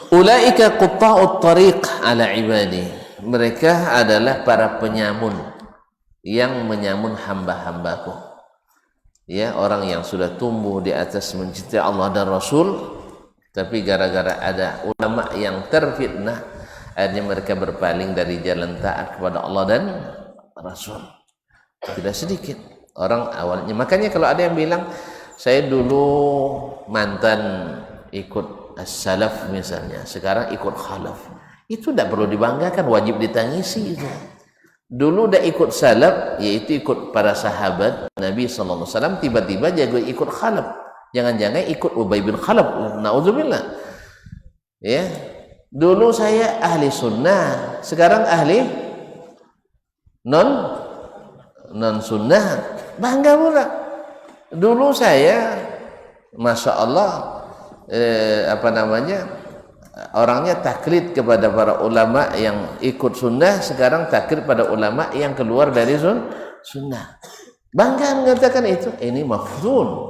Ulaika qutta'ut tariq ala ibadi. Mereka adalah para penyamun yang menyamun hamba-hambaku. Ya, orang yang sudah tumbuh di atas mencintai Allah dan Rasul, tapi gara-gara ada ulama yang terfitnah, akhirnya mereka berpaling dari jalan taat kepada Allah dan Rasul. Tidak sedikit orang awalnya. Makanya kalau ada yang bilang, saya dulu mantan ikut as-salaf misalnya, sekarang ikut khalaf, itu tidak perlu dibanggakan, wajib ditangisi itu. Dulu dah ikut salaf, yaitu ikut para sahabat Nabi SAW, tiba-tiba jago ikut khalaf. Jangan-jangan ikut Ubay bin Khalaf, na'udzubillah. Ya, dulu saya ahli sunnah, sekarang ahli non sunnah, bangga pula. Dulu saya, masya Allah, orangnya taklid kepada para ulama yang ikut sunnah, sekarang taklid pada ulama yang keluar dari sunnah. Bangga mengatakan itu. Ini mafdun.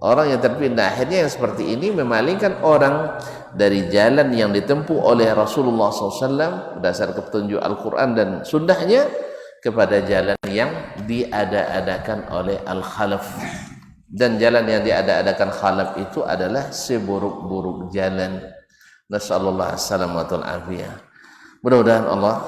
Orang yang terpindah, akhirnya yang seperti ini memalingkan orang dari jalan yang ditempuh oleh Rasulullah SAW berdasar petunjuk Al-Quran dan sunnahnya kepada jalan yang diada-adakan oleh Al-Khalaf. Dan jalan yang diada-adakan Khalaf itu adalah seburuk-buruk jalan. Nasallallahu alaihi afiyah. Mudah-mudahan Allah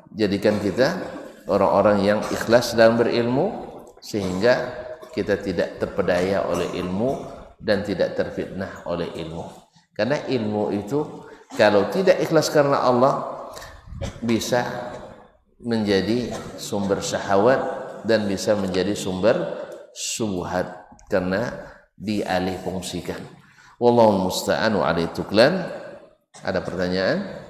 jadikan kita orang-orang yang ikhlas dalam berilmu, sehingga kita tidak terpedaya oleh ilmu dan tidak terfitnah oleh ilmu. Karena ilmu itu kalau tidak ikhlas karena Allah, bisa menjadi sumber syahwat dan bisa menjadi sumber syubhat karena dialih fungsikan. Wallahu musta'an wa alaihi tuklan. Ada pertanyaan?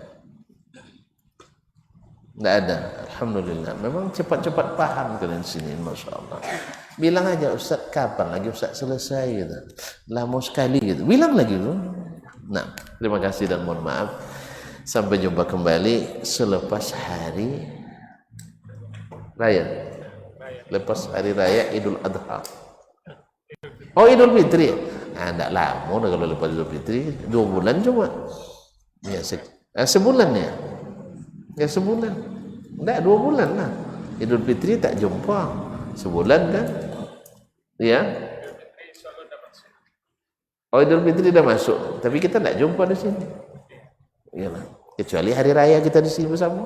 Tidak ada. Alhamdulillah. Memang cepat-cepat paham kalian sini, masya Allah. Bilang aja, Ustaz, kapan lagi Ustaz selesai gitu. Lama sekali gitu. Bilang lagi loh. Nah, terima kasih dan mohon maaf. Sampai jumpa kembali selepas hari raya. Lepas hari raya Idul Adha. Oh, Idul Fitri. Nah, tidak lama kalau lepas Idul Fitri. 2 bulan cuma. Ya, sebulan ya. Ya, sebulan. Tidak, 2 bulan lah. Idul Fitri tak jumpa. Sebulan kan? Ya. Oh, Idul Fitri dah masuk. Tapi kita tidak jumpa di sini. Iyalah. Kecuali hari raya kita di sini bersama.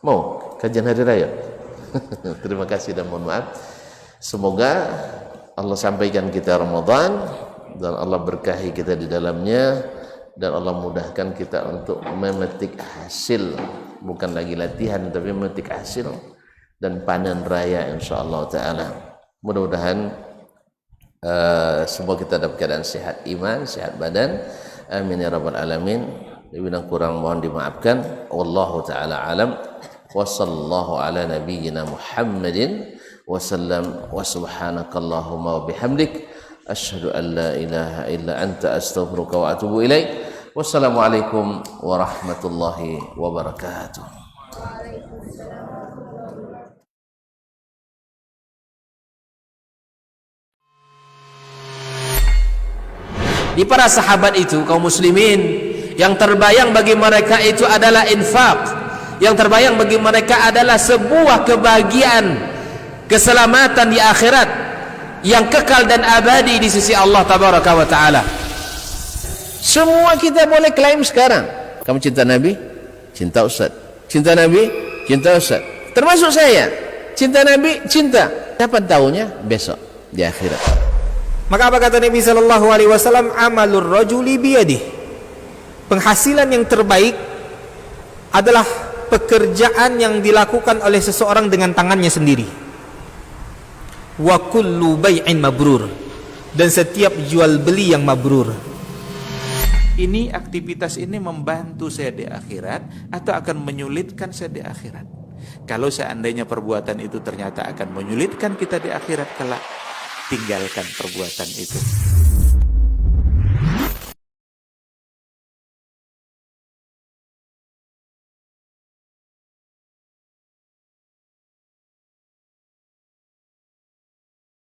Mau kajian hari raya? Terima kasih dan mohon maaf. Semoga Allah sampaikan kita Ramadan dan Allah berkahi kita di dalamnya, dan Allah mudahkan kita untuk memetik hasil, bukan lagi latihan tapi memetik hasil dan panen raya insyaallah taala. Mudah-mudahan semua kita dalam keadaan sehat iman, sehat badan. Amin ya rabbal alamin. Lebih dan kurang mohon dimaafkan. Wallahu taala alam. Wa sallallahu ala nabiyyina Muhammadin wa sallam, wa subhanakallahumma wa bihamdik asyhadu an la ilaha illa anta astaghfiruka wa atubu ilaik. Wassalamualaikum warahmatullahi wabarakatuh. Di para sahabat itu, kaum muslimin, yang terbayang bagi mereka itu adalah infak, yang terbayang bagi mereka adalah sebuah kebahagiaan, keselamatan di akhirat yang kekal dan abadi di sisi Allah tabaraka wa taala. Semua kita boleh klaim sekarang. Kamu cinta Nabi? Cinta Ustaz. Cinta Nabi? Cinta Ustaz. Termasuk saya. Cinta Nabi? Cinta. Kapan tahunya? Besok di akhirat. Maka apa kata Nabi sallallahu alaihi wasallam? Amalur rajuli biyadih. Penghasilan yang terbaik adalah pekerjaan yang dilakukan oleh seseorang dengan tangannya sendiri. Wa kullu bai'in mabrur. Dan setiap jual beli yang mabrur. Ini aktivitas ini membantu saya di akhirat atau akan menyulitkan saya di akhirat. Kalau seandainya perbuatan itu ternyata akan menyulitkan kita di akhirat kelak, tinggalkan perbuatan itu.